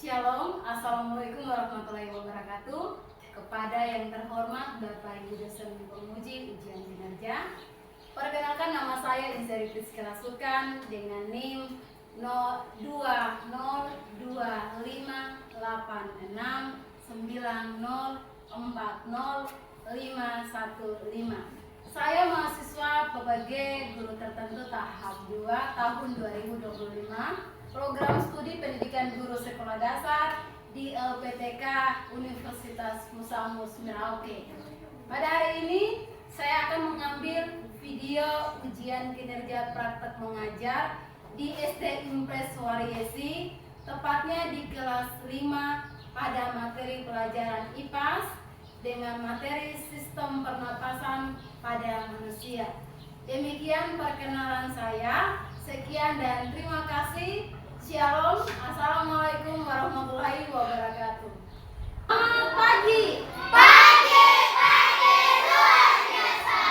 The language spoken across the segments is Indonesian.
Shalom, Assalamualaikum warahmatullahi wabarakatuh. Kepada yang terhormat Bapak Ibu dosen penguji ujian kinerja, perkenalkan nama saya Insari Priska Rasukan dengan NIM 020256904015. Saya mahasiswa PPG Guru Tertentu tahap 2 tahun 2025, program studi pendidikan guru sekolah dasar di LPTK Universitas Musamus Merauke. Pada hari ini saya akan mengambil video ujian kinerja praktek mengajar di SD Impres Wariesi, tepatnya di kelas 5 pada materi pelajaran IPAS dengan materi sistem pernapasan pada manusia. Demikian perkenalan saya. Sekian dan terima kasih. Shalom. Assalamualaikum warahmatullahi wabarakatuh. Selamat pagi. Pagi luar biasa.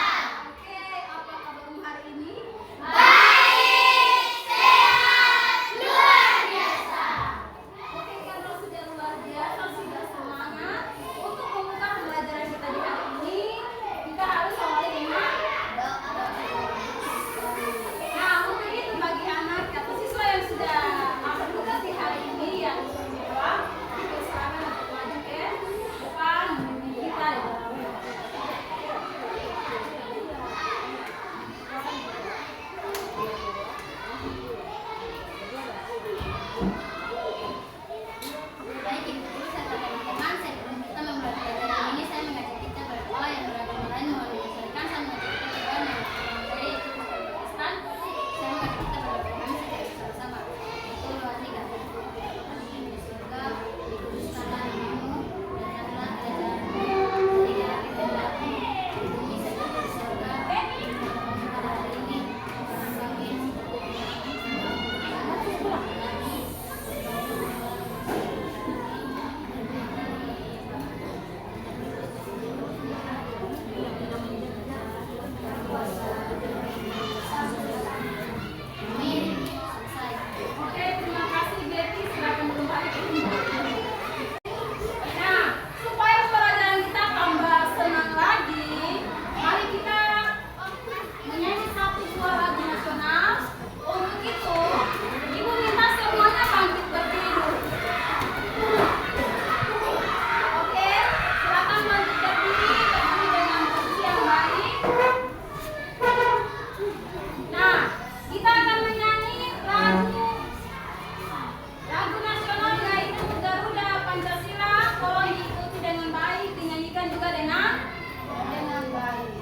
Oke, apa kabarmu hari ini? Baik, sehat, luar biasa. Oke, karena sudah luar biasa, sudah semangat untuk membuka pembelajaran kita di hari ini, kita harus awali dengan doa. Nah, untuk itu bagi anak atau siswa yang sudah akan tugas di hari ini yang berdoa, dipersilakan untuk maju ke depan kita di dalam. Baik, Ibu Guru serta teman-teman, sebelum kita memulai pelajaran ini, saya mengajak kita berdoa yang beragama lain mohon disesuaikan. Saya mengajak kita berdoa yang materi yaitu Kristen. Saya mengajak kita berdoa kami sejak bersama-sama. Itu rohani kami. Kami di surga, dikuduskanlah namamu, datanglah kerajaanmu, jadilah kehendakmu, di bumi seperti di surga. Berikanlah kami pada hari ini makan kami yang secukupnya. Amin. Selesai. Oke, terima kasih Betty. Silakan kembali ke tempat. Nah, supaya pelajaran kita tambah senang lagi, mari kita menyanyi satu buah lagu nasional. Untuk itu, Ibu minta semuanya bangkit berdiri. Oke, silakan bangkit berdiri dengan posisi yang baik. Nah, kita akan menyanyi lagu nasional yaitu Garuda Pancasila. Tolong diikuti dengan baik, dinyanyikan juga dengan baik.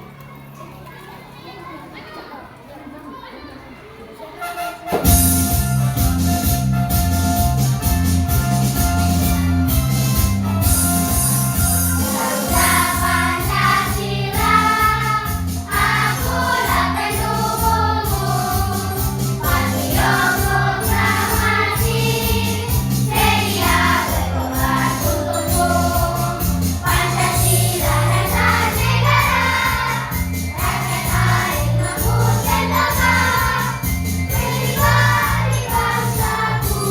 Garuda Pancasila, akulah pendukungmu. Patriot proklamasi, sedia berkorban untukmu. Pancasila dasar negara, rakyat air mampu sentosa. Berdikari bangsaku,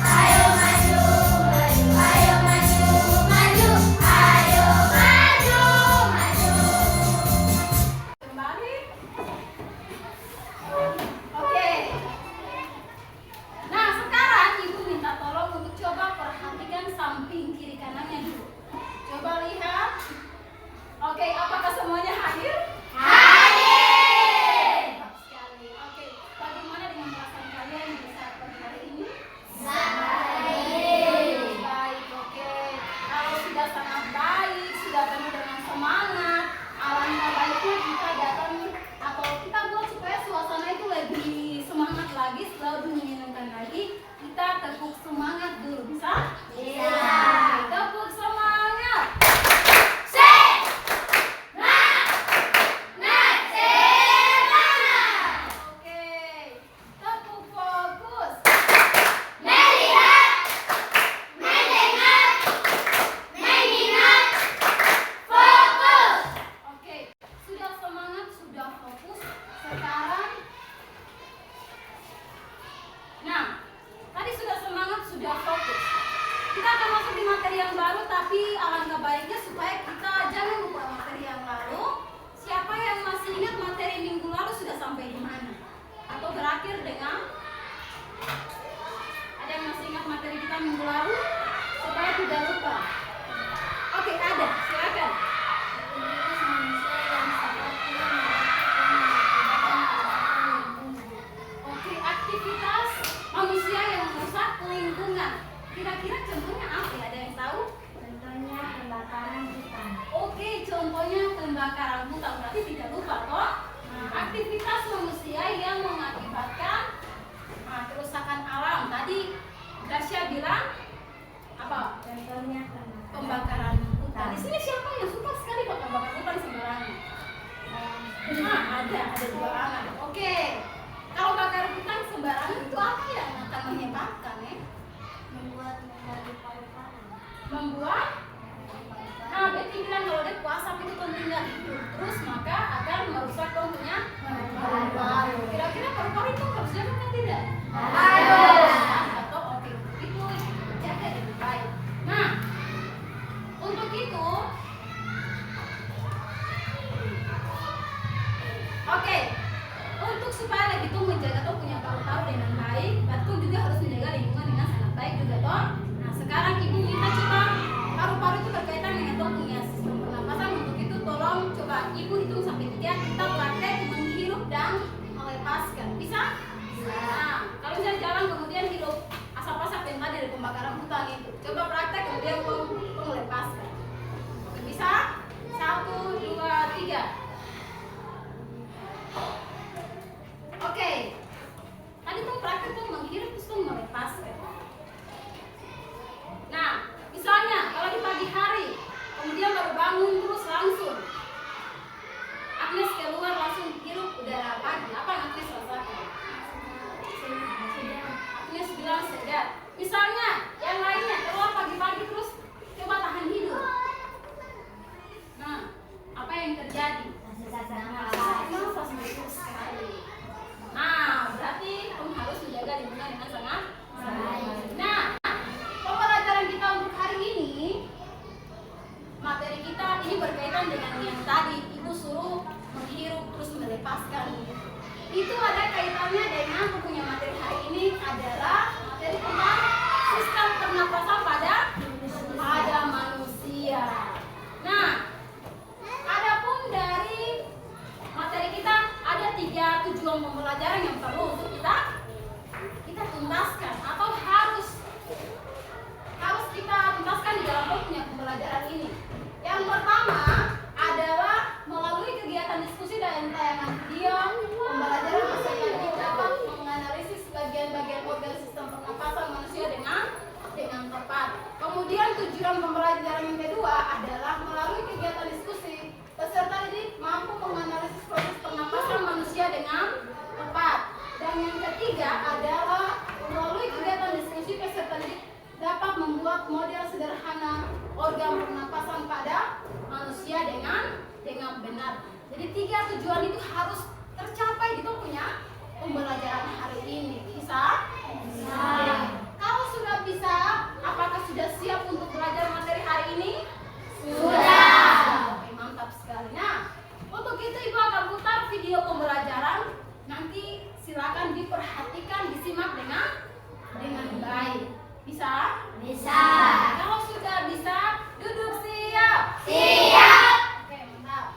ayo maju, maju, ayo maju, maju, ayo maju, maju. Kembali. Oke. Nah, sekarang Ibu minta tolong untuk coba perhatikan samping kiri kanannya dulu. Coba lihat. Oke, apakah semuanya hadir? Hadir. Mantap sekali. Oke, bagaimana dengan perasaan kalian di saat pagi hari ini? Baik. Baik, oke. Kalau sudah sangat baik, sudah penuh dengan semangat, alangkah baiknya kita datang atau kita buat supaya suasana itu lebih semangat lagi, lebih menyenangkan lagi. Kita tepuk semangat dulu, bisa? Bisa. Oke, tepuk semangat. Oke, tepuk fokus. Melihat, mendengar, mengingat, fokus. Oke, sudah semangat, sudah fokus. Sekarang, nah, tadi sudah semangat, sudah fokus. materi yang baru, tapi alangkah baiknya supaya kita jangan lupa materi yang lalu. Siapa yang masih ingat materi minggu lalu sudah sampai di mana? Atau berakhir dengan? Ada yang masih ingat materi kita minggu lalu? Supaya tidak lupa. Oke, ada. Silakan. Oke, aktivitas manusia yang merusak lingkungan. Kira-kira contohnya apa? Ada yang tahu? Contohnya pembakaran hutan. Oke, contohnya pembakaran hutan. Berarti tidak lupa toh? Aktivitas manusia yang mengakibatkan kerusakan alam. Tadi Gracia bilang apa? Contohnya Pembakaran hutan. Di sini siapa yang suka sekali bakar hutan sembarangan? Ada dua anak. Oke. Kalau bakar hutan sembarangan itu apa yang akan menyebabkan ya? membuat menjadi paru-paru. Membuat Betty bilang kalau dia puasa itu kan tinggal hidup terus maka akan merusak punya paru-paru. Kira-kira paru-paru itu harus jaga kan tidak? Atau oke, itu jaga dengan baik. Nah, untuk itu oke, untuk supaya lebih tuh menjaga tuh punya paru-paru dengan baik, berarti juga harus menjaga lingkungan dengan sangat baik juga toh. Nah, sekarang ibu kita coba paru-paru itu berkaitan dengan tuh punya sistem pernapasan. Untuk itu tolong coba ibu hitung sampai 3, kita praktek menghirup dan melepaskan. Bisa? Nah, kalau misalnya jalan kemudian hidup asap-asap yang tadi dari pembakaran hutan itu, coba praktek kemudian melepaskan. Oke, bisa? 1, 2, 3. Oke, tadi tuh praktek tuh menghirup terus tuh melepaskan. Nah, misalnya kalau di pagi hari, kemudian baru bangun terus langsung Agnes keluar langsung hirup udara pagi, apa yang Agnes rasakan? Agnes bilang segar. Misalnya yang lainnya keluar pagi-pagi terus coba tahan hidup. Nah, apa yang terjadi? Nafas betul sekali. Nah, berarti kamu harus menjaga lingkungan dengan sangat baik. Nah, pembelajaran kita untuk hari ini, materi kita ini berkaitan dengan yang tadi ibu suruh menghirup terus melepaskan. Itu ada kaitannya dengan punya materi hari ini adalah materi tentang sistem pernapasan pada manusia. Nah, adapun dari materi kita ada 3 tujuan pembelajaran yang perlu untuk kita tuntaskan atau harus kita tuntaskan di dalam punya pembelajaran ini. Yang pertama adalah melalui kegiatan diskusi dan tayangan video, pembelajaran peserta didik dapat menganalisis bagian-bagian organ sistem pernapasan manusia dengan tepat. Kemudian tujuan pembelajaran yang kedua adalah melalui kegiatan diskusi peserta didik mampu menganalisis proses pernapasan manusia dengan tepat. Dan yang ketiga adalah melalui kegiatan diskusi peserta didik dapat membuat model sederhana organ pernapasan pada manusia dengan benar. Jadi 3 tujuan itu harus tercapai di punya pembelajaran hari ini. Bisa? Bisa. Kalau sudah bisa, apakah sudah siap untuk belajar materi hari ini? Sudah. Oke, mantap sekali. Nah, untuk itu ibu akan putar video pembelajaran. Nanti silakan diperhatikan, disimak dengan baik. Bisa? Bisa. Kalau sudah bisa, duduk siap. Siap. Oke, mantap.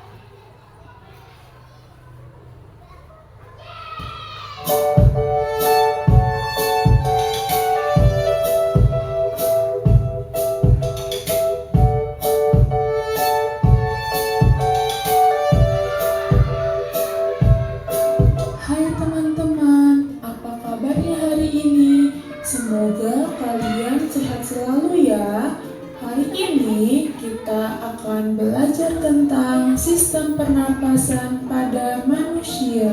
Hai teman-teman, apa kabarnya hari ini? Semoga kalian sehat selalu ya. Hari ini kita akan belajar tentang sistem pernapasan pada manusia.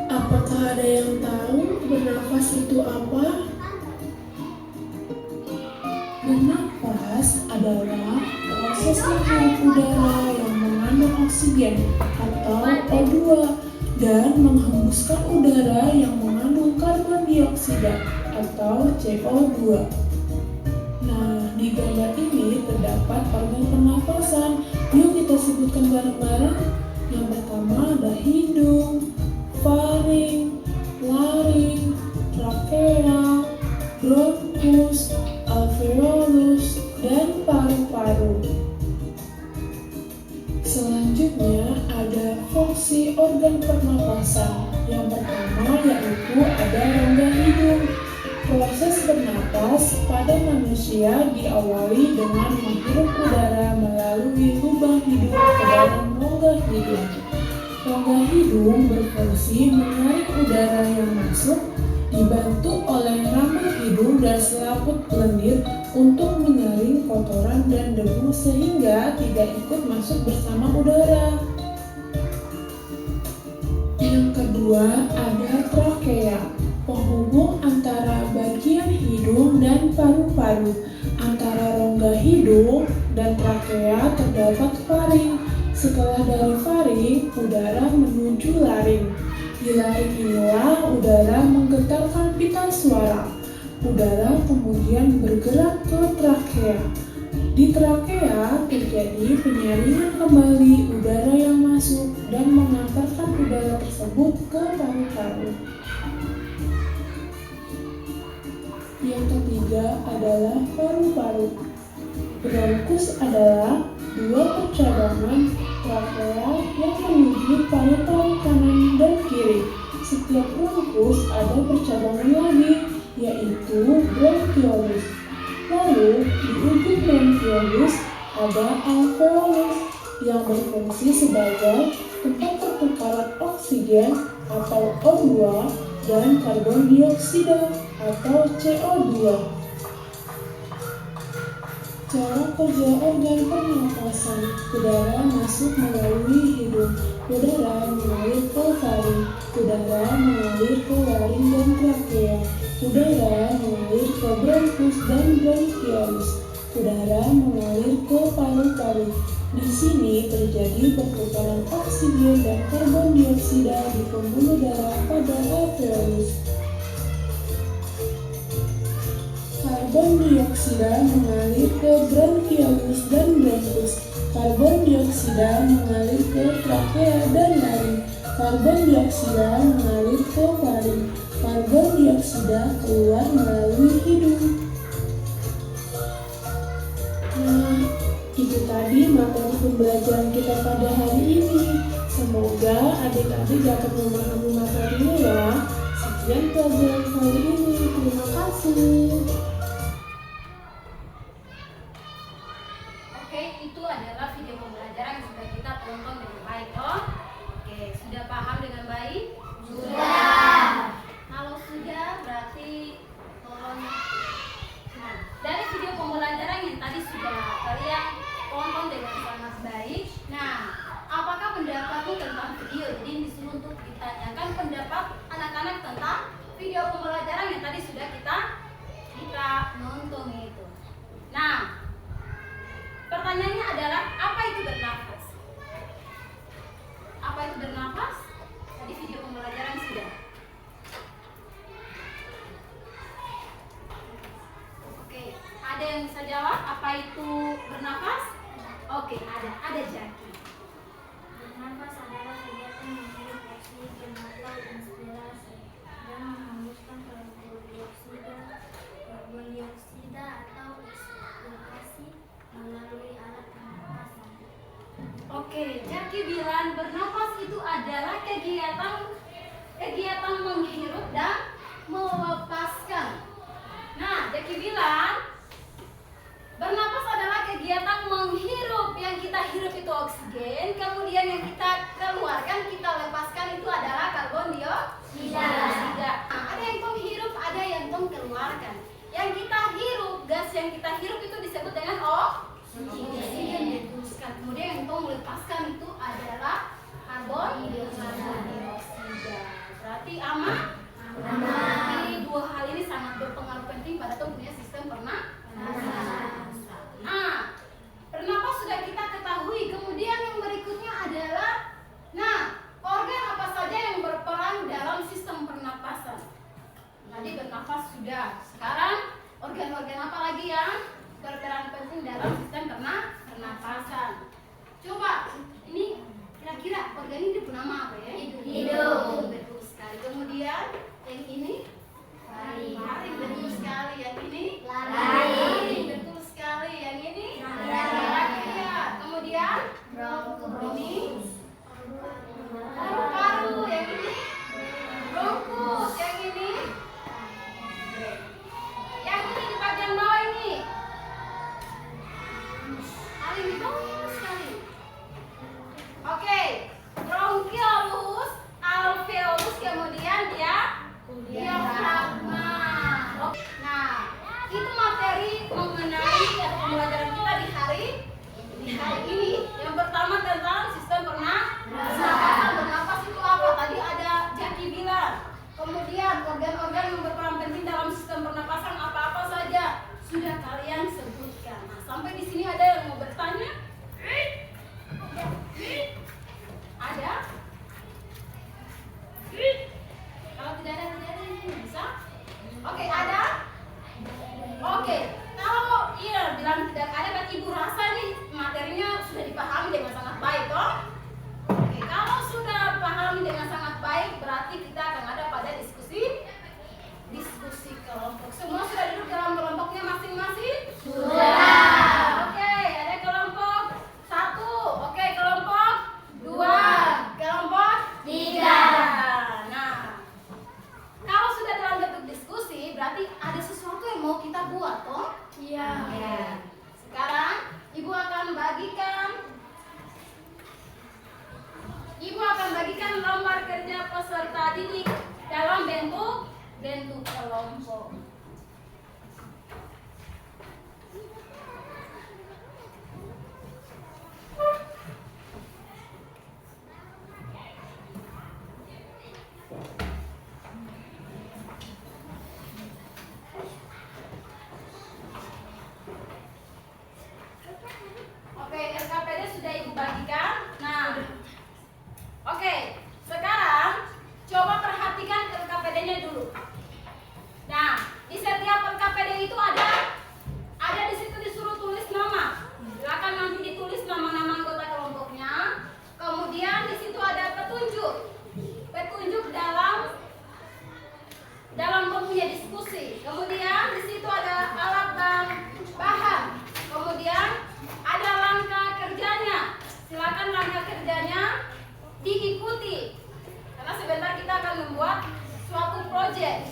Apakah ada yang tahu bernafas itu apa? Bernafas adalah proses menghirup udara yang mengandung oksigen atau O2 dan menghembuskan udara yang mengandung karbon dioksida atau CO2. gambar ini terdapat organ pernapasan. Yuk kita sebutkan bareng-bareng. Yang pertama ada hidung, faring, laring, trakea, bronkus, alveolus, dan paru-paru. Selanjutnya ada fungsi organ pernapasan. Yang pertama yaitu ada rongga hidung. Proses bernapas pada manusia diawali dengan menghirup udara melalui lubang hidung ke dalam rongga hidung. Rongga hidung berfungsi menyaring udara yang masuk, dibantu oleh rambut hidung dan selaput lendir untuk menyaring kotoran dan debu sehingga tidak ikut masuk bersama udara. Yang kedua ada trakea, penghubung antara bagian hidung dan paru-paru. Antara rongga hidung dan trakea terdapat faring. Setelah dari faring, udara menuju laring. Di laring inilah udara menggetarkan pita suara. Udara kemudian bergerak ke trakea. Di trakea terjadi penyaringan kembali udara yang masuk dan mengantarkan udara tersebut ke paru-paru. Yang ketiga adalah paru-paru. Bronkus adalah dua percabangan trakea yang menuju paru-paru kanan dan kiri. Setiap bronkus ada percabangan lagi, yaitu bronkiolus. Lalu di ujung bronkiolus ada alveolus yang berfungsi sebagai tempat pertukaran oksigen atau O2 dan karbon dioksida atau CO2. Cara kerja organ pernapasan. Udara masuk melalui hidung, udara mengalir ke faring, udara mengalir ke laring dan trakea, udara mengalir ke bronkus dan bronkiolus, udara mengalir ke paru-paru. Di sini terjadi pertukaran oksigen dan karbon dioksida di pembuluh darah pada alveolus. Karbon dioksida mengalir ke bronkiolus dan bronkus. Karbon dioksida mengalir ke trakea dan laring. Karbon dioksida mengalir ke faring. Karbon dioksida keluar melalui hidung. Nah, itu tadi materi pembelajaran kita pada hari ini. Semoga adik-adik dapat memahami materinya ya. Sekian pelajaran kali ini. Terima kasih. Oke, itu adalah video pembelajaran yang sudah kita tonton dengan baik, loh. Oke, sudah paham dengan baik? Sudah. Kalau sudah, berarti tolong. Nah, dari video pembelajaran yang tadi sudah kalian tonton dengan sangat baik. Nah, apakah pendapatmu tentang video? Jadi disuruh untuk ditanyakan pendapat anak-anak tentang video pembelajaran yang tadi sudah kita nonton itu. Nah, pertanyaannya adalah apa itu bernafas? Apa itu bernafas? Tadi video pembelajaran sudah. Oke, ada yang bisa jawab apa itu bernafas? Oke, ada Jaki. Bernafas adalah kegiatan menghirup oksigen atau inspirasi dan menghembuskan karbon dioksida atau ekspirasi melalui alat pernapasan. Oke, Jaki bilang bernafas itu adalah kegiatan menghirup dan melepaskan. Nah, Jaki bilang bernafas adalah kegiatan menghirup. Yang kita hirup itu oksigen, kemudian yang kita keluarkan, kita lepaskan itu adalah karbon dioksida. Nah, ada yang tong hirup, ada yang tong keluarkan. Yang kita hirup, gas yang kita hirup itu disebut dengan oksigen dihembuskan. Kemudian yang tong melepaskan itu adalah karbon dioksida. Berarti aman? Jadi dua hal ini sangat berpengaruh penting pada tong punya sistem pernapasan. Nah, pernapas sudah kita ketahui. Kemudian yang berikutnya adalah, organ apa saja yang berperan dalam sistem pernapasan? Tadi bernafas sudah. Sekarang organ-organ apa lagi yang berperan Yang ini? Lari. Betul sekali. Yang ini? Lari. Betul sekali. Yang ini? Lari. Ya. Kemudian? Ini? Paru-paru. Yang ini? Bronkus. Yang ini? Yang ini di bagian bawah ini? Paling di bawah sekali. Oke. Bronchiolus, alveolus, kemudian diafragma. Nah, itu materi mengenai pembelajaran kita di hari ini. Yang pertama tentang sistem pernapasan. Bernapas itu apa? Tadi ada Jaki bilang. Kemudian organ-organ yang berperan penting dalam sistem pernapasan apa-apa saja sudah kalian sebutkan. Nah, sampai di sini ada yang mau bertanya? Ada? Kalau tidak ada ini bisa? Oke, ada? Oke, kalau iya bilang tidak ada, berarti ibu rasa nih materinya sudah dipahami dengan sangat baik, toh? Oke, kalau sudah pahami dengan sangat baik, berarti kita akan ada pada diskusi kelompok. Semua sudah duduk dalam kelompoknya masing-masing? Sudah. Oke, ada kelompok 1. Oke, kelompok 2. Kelompok 3. Nah, kalau sudah dalam bentuk diskusi, berarti ada sesuatu yang mau kita buat, toh? Iya. Sekarang ibu akan bagikan lembar kerja peserta didik dalam bentuk kelompok. Oke, RKPD sudah ibu bagikan. Nah, oke, sekarang coba perhatikan RKPD-nya dulu. Nah, di setiap RKPD itu ada di situ disuruh tulis nama. Silakan nanti ditulis nama-nama anggota kelompoknya. Kemudian di situ ada petunjuk dalam mempunyai diskusi. Kemudian di situ ada alat dan bahan. Kemudian ada langkah kerjanya. Silakan langkah kerjanya diikuti. Karena sebentar kita akan membuat suatu proyek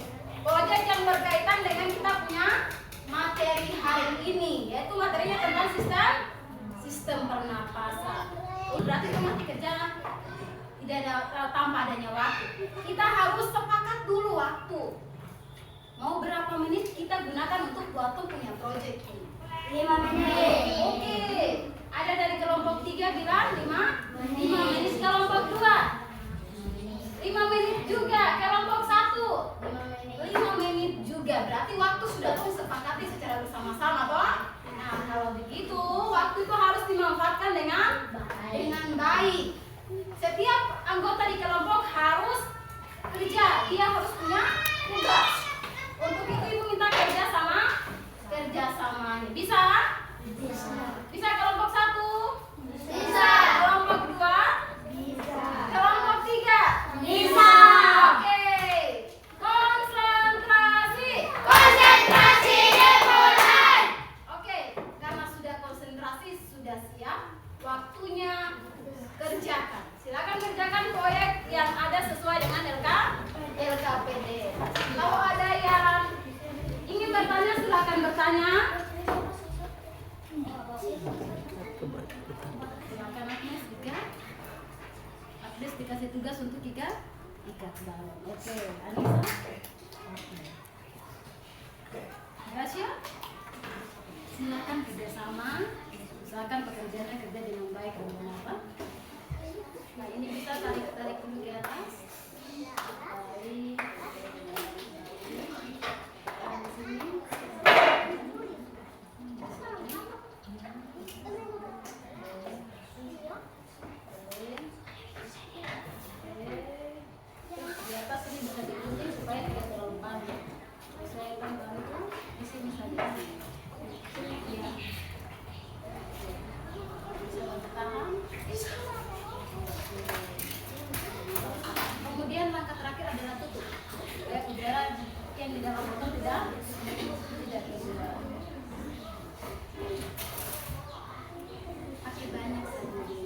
yang berkaitan dengan kita punya materi hari ini, yaitu materinya tentang sistem pernapasan. Berarti itu nanti kerja tidak ada tanpa adanya waktu. Kita harus sepakat dulu waktu. Mau berapa menit kita gunakan untuk buat punya proyek ini? 5 menit. Oke. Ada dari kelompok 3 bilang 5 menit. Kelompok 2 5 menit juga. Kelompok 1 5 menit juga. Berarti waktu sudah disepakati secara bersama-sama, toh? Nah, kalau begitu waktu itu harus dimanfaatkan dengan baik. Setiap anggota di kelompok harus kerja. Dia harus punya tugas. Untuk itu ibu minta kerjasamanya. Bisa? Bisa kelompok 1? Bisa. Kelompok 2? Bisa. Kelompok 3? Bisa. Oke. Konsentrasi dimulai. Oke, karena sudah konsentrasi, sudah siap, waktunya kerjakan. Silakan kerjakan proyek yang ada sesuai dengan LKPD. Kalau ada yang ingin bertanya, silakan bertanya. Silakan Agnes dikasih tugas untuk ikat balon. Oke, Anissa. Gracia, silakan kerjasama. Usahakan pekerjaannya kerja dengan baik dan benar. Nah, ini bisa tarik dulu di atas. Tarik. Di sini. Di atas ini bisa digunting supaya tidak terlalu padat. Saya akan bantu di sini saja. Ya. Bisa bertahan. yang di dalam botol tidak terbuka. Pakai banyak sekali.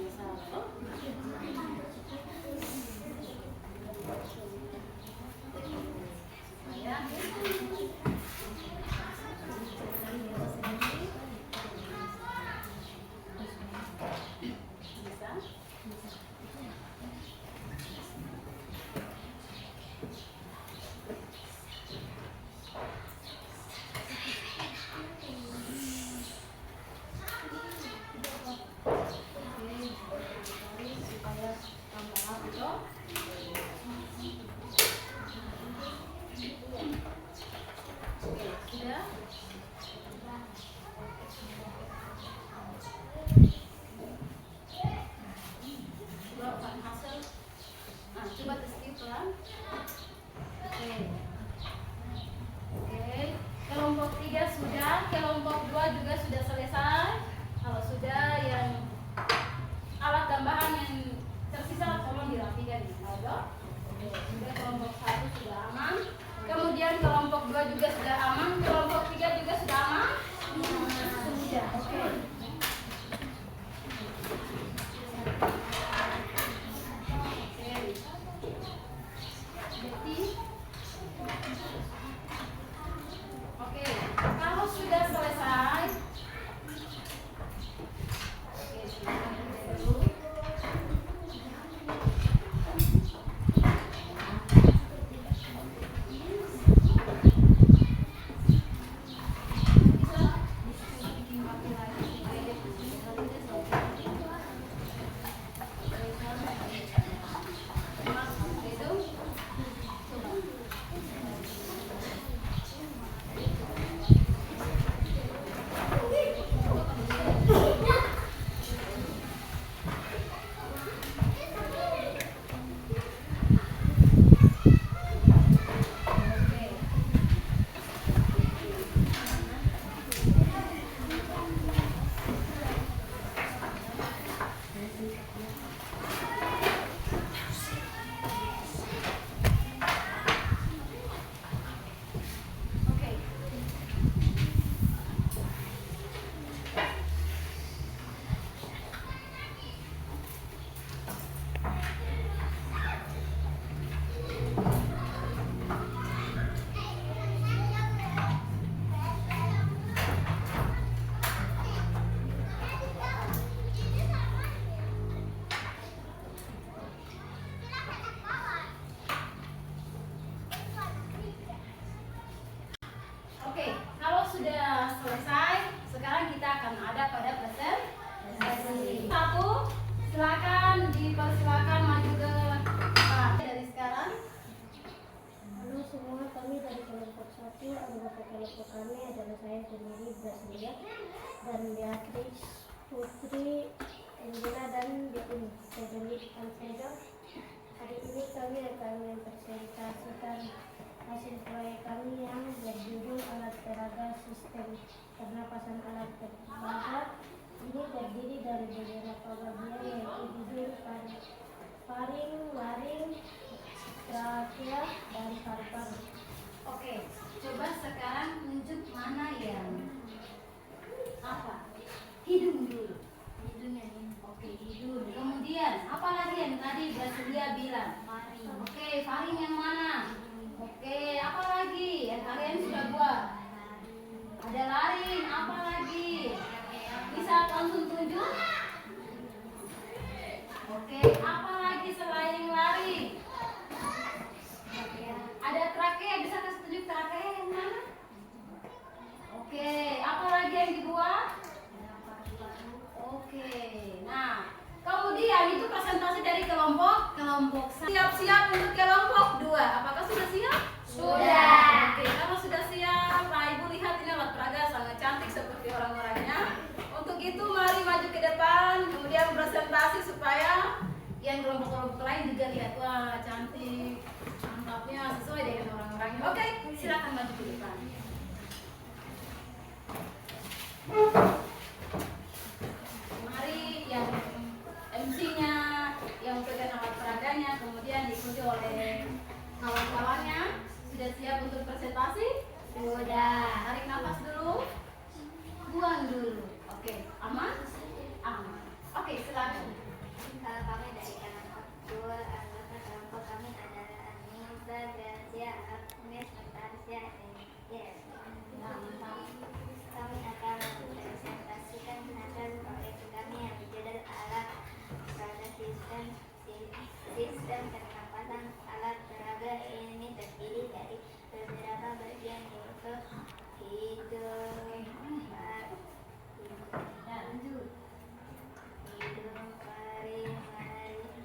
Coba tes pelan. Oke. Kelompok 3 sudah, kelompok 2 juga sudah selesai. Kalau sudah, yang alat tambahan yang tersisa tolong dirapikan di bawah. Sudah kelompok 1 sudah aman. Kemudian kelompok 2 juga sudah aman, kelompok 3 juga sudah aman. Sudah. Oke. Oke, kalau sudah selesai, oke, silakan dulu. Oke, kalau sudah selesai, sekarang kita akan ada pada presentasi. Satu, silakan dipersilakan maju ke depan. Dari sekarang. Halo semua, kami dari kelompok 1. Anggota kelompok kami adalah saya sendiri, Brasilia, dan Beatrice, Putri, Angela, dan Dewi. Saya hari ini kami akan mempresentasikan hasil proyek kami yang berjudul alat peraga sistem pernapasan alat peraga. Ini terdiri dari beberapa bagian yaitu hidung, faring, laring, trakea, dan paru-paru. Oke, coba sekarang tunjuk mana yang apa? Hidung dulu. Hidungnya ini. Oke, hidung. Kemudian apa lagi yang tadi Brasilia bilang? Faring. Oke, faring yang mana? Oke, apa lagi yang kalian sudah buat? Ada laring, apa lagi? Bisa langsung tunjuk? Oke, apa lagi selain laring? Ada trakea, bisa kasih tunjuk trakea yang mana? Oke, apa lagi yang dibuat? Oke, nah kemudian itu presentasi dari kelompok 1. Siap-siap untuk kelompok 2. Apakah sudah siap? Sudah. Oke, kalau sudah siap, Pak Ibu lihat ini alat peraga sangat cantik seperti orang-orangnya. Untuk itu mari maju ke depan, kemudian presentasi supaya yang kelompok-kelompok lain juga lihat, wah cantik, mantapnya sesuai dengan orang-orangnya. Oke, silakan maju ke depan. Mari yang MC-nya, yang pegang alat peraganya, kemudian diikuti oleh kawan-kawannya. Sudah siap untuk presentasi? Tarik nafas dulu. Buang dulu. Oke, aman? Aman. Oke, silakan. Kalau kami dari kelompok 2, anggota kelompok kami adalah Anissa, Gracia, Agnes, Natasha, dan kami akan mempresentasikan hasil proyek kami yang berjudul alat pada sistem pernapasan. Alat peraga ini terdiri dari beberapa bagian, yaitu hidung, paru,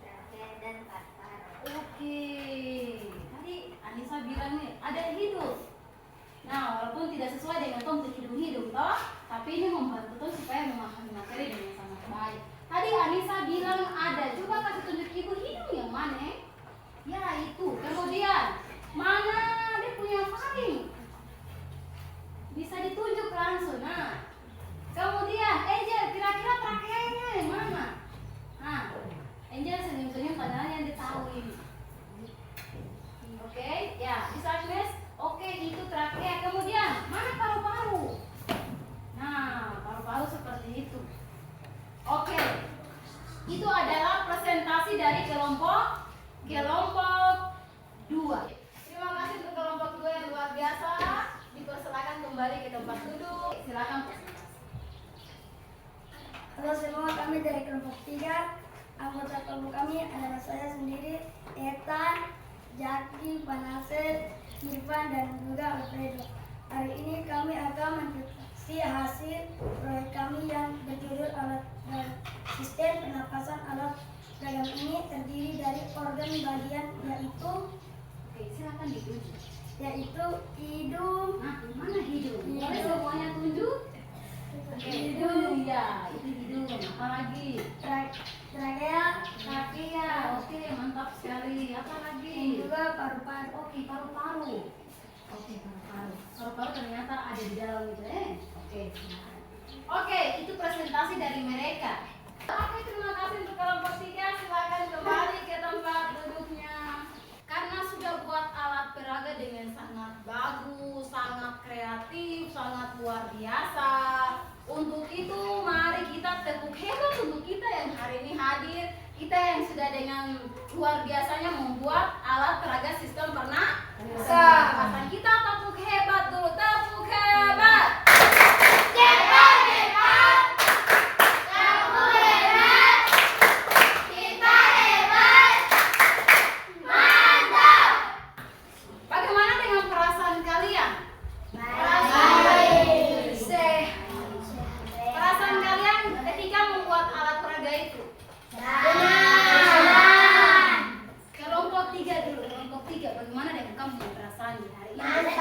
trachea, dan paru-paru. Oke. Tadi Anissa bilang nih ada hidung. Nah, walaupun tidak sesuai dengan topik hidung-hidung toh, tapi ini membantu toh supaya memahami materi dengan sangat baik. Tadi Anissa bilang ada. Coba kasih tunjuk ibu hidung yang mana? Ya itu. Kemudian mana dia punya faring? Bisa ditunjuk langsung. Nah, kemudian Angel, kira-kira trakeanya yang mana? Nah, Angel senyum-senyum padahal yang dia tahu ini. Oke, ya bisa Agnes. Oke, itu trakea. Kemudian mana paru-paru? Nah, paru-paru seperti itu. Oke, itu adalah presentasi dari kelompok 2. Terima kasih untuk kelompok 2 yang luar biasa. Dipersilakan kembali ke tempat duduk. Silakan presentasi. Halo semua, kami dari kelompok 3. Anggota kelompok kami adalah saya sendiri, Ethan, Jaki, Panasir, Irfan, dan juga Alfredo. Hari ini kami akan mempresentasi hasil proyek kami yang berjudul alat dan sistem pernapasan. Alat beragam ini terdiri dari organ bagian Oke, silakan ditunjuk. yaitu hidung, Nah, mana hidung? Boleh Hidung. semuanya tunjuk? Oke, hidung ya, itu hidung. Apa lagi? trachea, Trachea. Oke, mantap sekali. Apa dan lagi? juga paru-paru. Oke, paru-paru. Oke, paru-paru. Paru-paru ternyata ada di dalam itu, Oke, silakan. Oke, itu presentasi dari mereka. Oke, terima kasih untuk kelompok 3. Silakan kembali ke tempat duduknya. Karena sudah buat alat peraga dengan sangat bagus, sangat kreatif, sangat luar biasa. Untuk itu, mari kita tepuk hebat untuk kita yang hari ini hadir. Kita yang sudah dengan luar biasanya membuat alat peraga sistem pernapasan. Kita tepuk hebat dulu, tepuk hebat. Bagaimana dengan perasaan kalian? Sehat. Perasaan kalian ketika membuat alat peraga itu? Kelompok 3 dulu, kelompok 3. Bagaimana dengan kamu perasaan di hari ini?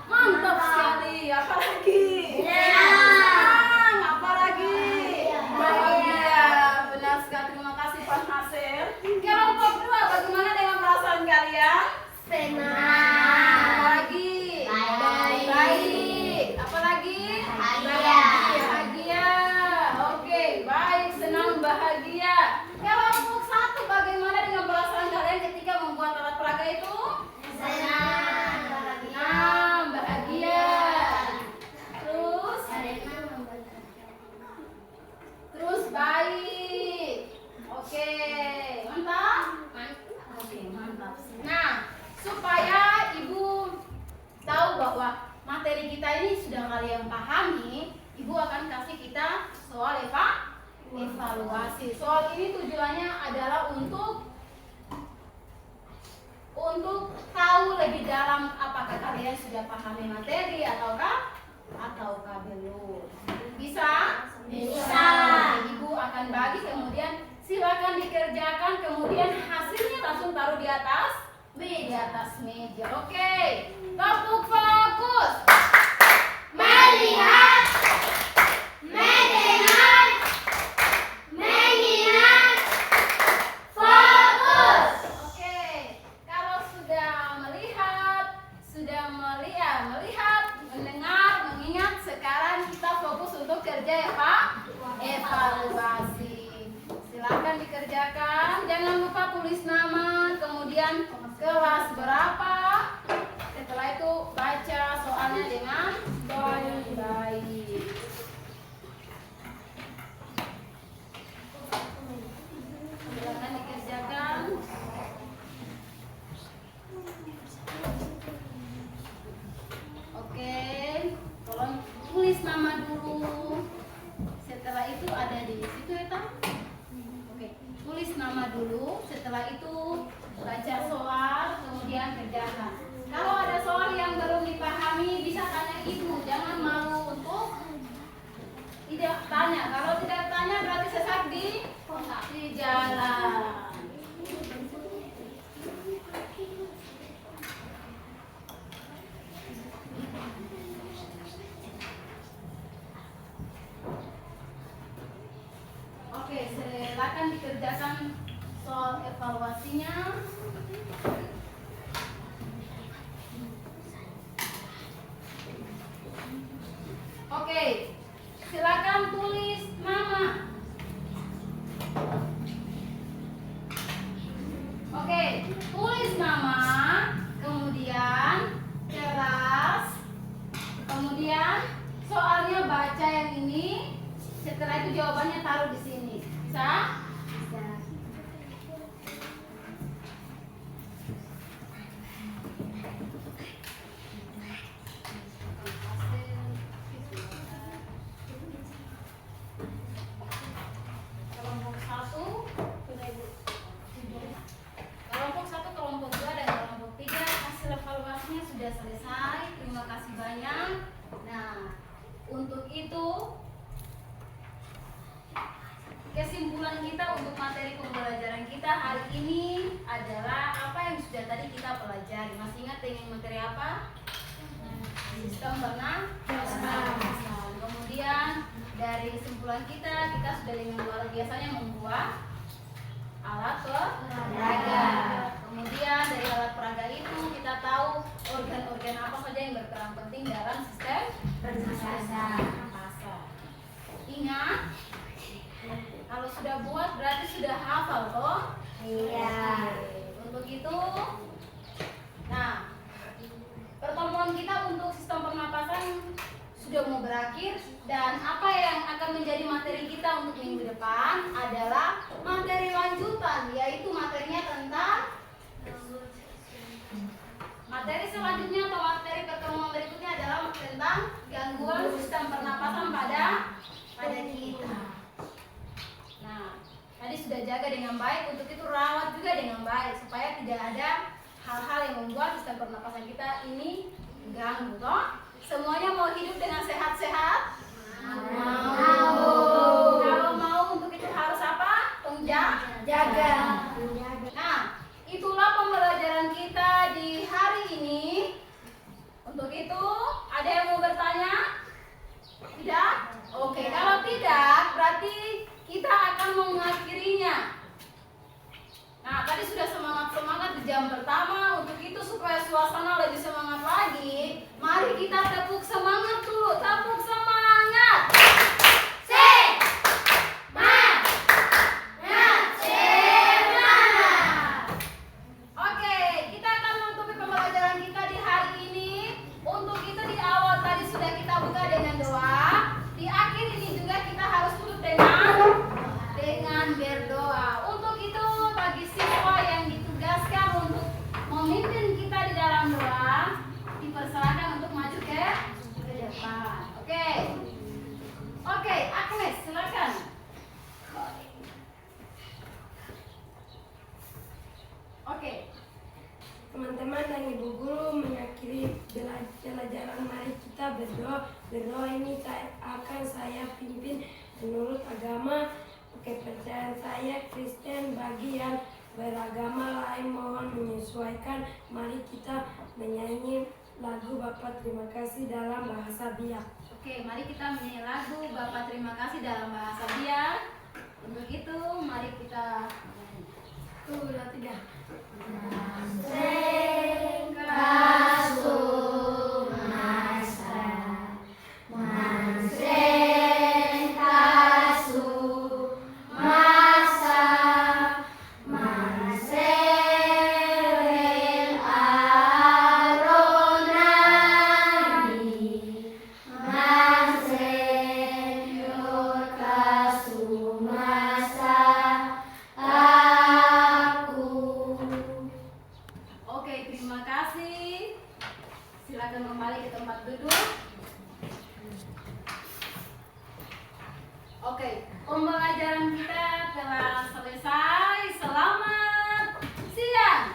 Mantap sekali. Apalagi? Senang. Apalagi? Bahagia. Benar sekali. Terima kasih Pak Nasir. Kelompok 2, bagaimana dengan perasaan kalian? Apalagi? Baik. Apalagi? Bahagia. Oke, baik, senang, bahagia. Kelompok 1, bagaimana dengan perasaan kalian ketika membuat alat peraga itu? Senang, bahagia. Terus baik. Oke, mantap? Oke, mantap. Nah, supaya Ibu tahu bahwa materi kita ini sudah kalian pahami, Ibu akan kasih kita soal evaluasi. Soal ini tujuannya adalah untuk tahu lebih dalam apakah kalian sudah pahami materi ataukah belum. Bisa? Bisa. Ibu akan bagi, kemudian silakan dikerjakan, kemudian hasilnya langsung taruh di atas meja. Oke. Tepuk fokus. Melihat, mendengar, mengingat, fokus. Oke. Kalau sudah melihat, mendengar, mengingat, sekarang kita fokus untuk kerja ya Pak. Evaluasi. Silakan dikerjakan. Jangan lupa tulis nama, kemudian kelas berapa. Setelah itu baca soalnya dengan akan dikerjakan soal evaluasinya. Oke, silakan tulis nama. Oke, tulis nama, kemudian kelas, kemudian soalnya baca yang ini. Setelah itu jawabannya taruh di sini. Bisa? Bisa. Kelompok 1, kelompok 1, kelompok 2, dan kelompok 3 hasil evaluasinya sudah selesai. Terima kasih banyak. Nah, untuk itu kesimpulan kita untuk materi pembelajaran kita hari ini adalah apa yang sudah tadi kita pelajari. Masih ingat dengan materi apa? Sistem pernapasan. Kemudian dari kesimpulan kita sudah dengan luar biasanya membuat alat peraga. Kemudian dari alat peraga itu kita tahu organ-organ apa saja yang berperan penting dalam sistem pernapasan. Ingat, kalau sudah buat berarti sudah hafal toh? Iya. Untuk itu, nah, pertemuan kita untuk sistem pernapasan sudah mau berakhir, dan apa yang akan menjadi materi kita untuk minggu depan adalah materi lanjutan, yaitu materinya tentang materi selanjutnya atau materi pertemuan berikutnya adalah tentang gangguan sistem pernapasan pada kita. Nah, tadi sudah jaga dengan baik, untuk itu rawat juga dengan baik supaya tidak ada hal-hal yang membuat sistem pernapasan kita ini ganggu toh. Semuanya mau hidup dengan sehat-sehat? Mau. Kalau mau, untuk itu harus apa? Jaga. Nah, itulah pembelajaran kita di hari ini. Untuk itu, ada yang mau bertanya? Tidak? Oke, kalau tidak, berarti kita akan mengakhirinya. Nah, tadi sudah semangat-semangat di jam pertama. Untuk itu supaya suasana lebih semangat lagi, mari kita tepuk semangat dulu. Tepuk semangat. Oke, kita akan menutupi pembelajaran kita di hari ini. Untuk itu di awal tadi sudah kita buka dengan doa. Di akhir ini juga kita harus tutup dengan berdoa. Untuk itu bagi siswa yang ditugaskan untuk memimpin kita di dalam doa, dipersilakan untuk maju ke depan. Oke, Agnes, silakan. Oke. Teman-teman dan ibu guru, mengakhiri pelajaran mari kita berdoa. Berdoa ini akan saya pimpin menurut agama kepercayaan saya Kristen. Bagi yang beragama lain mohon menyesuaikan. Mari kita menyanyi lagu Bapa Terima Kasih dalam bahasa Biak. Oke, mari kita menyanyi lagu Bapa Terima Kasih dalam bahasa Biak. Untuk itu mari kita menyanyi. 1, 2, 3. Oke, terima kasih. Silakan kembali ke tempat duduk. Oke, pembelajaran kita telah selesai. Selamat siang.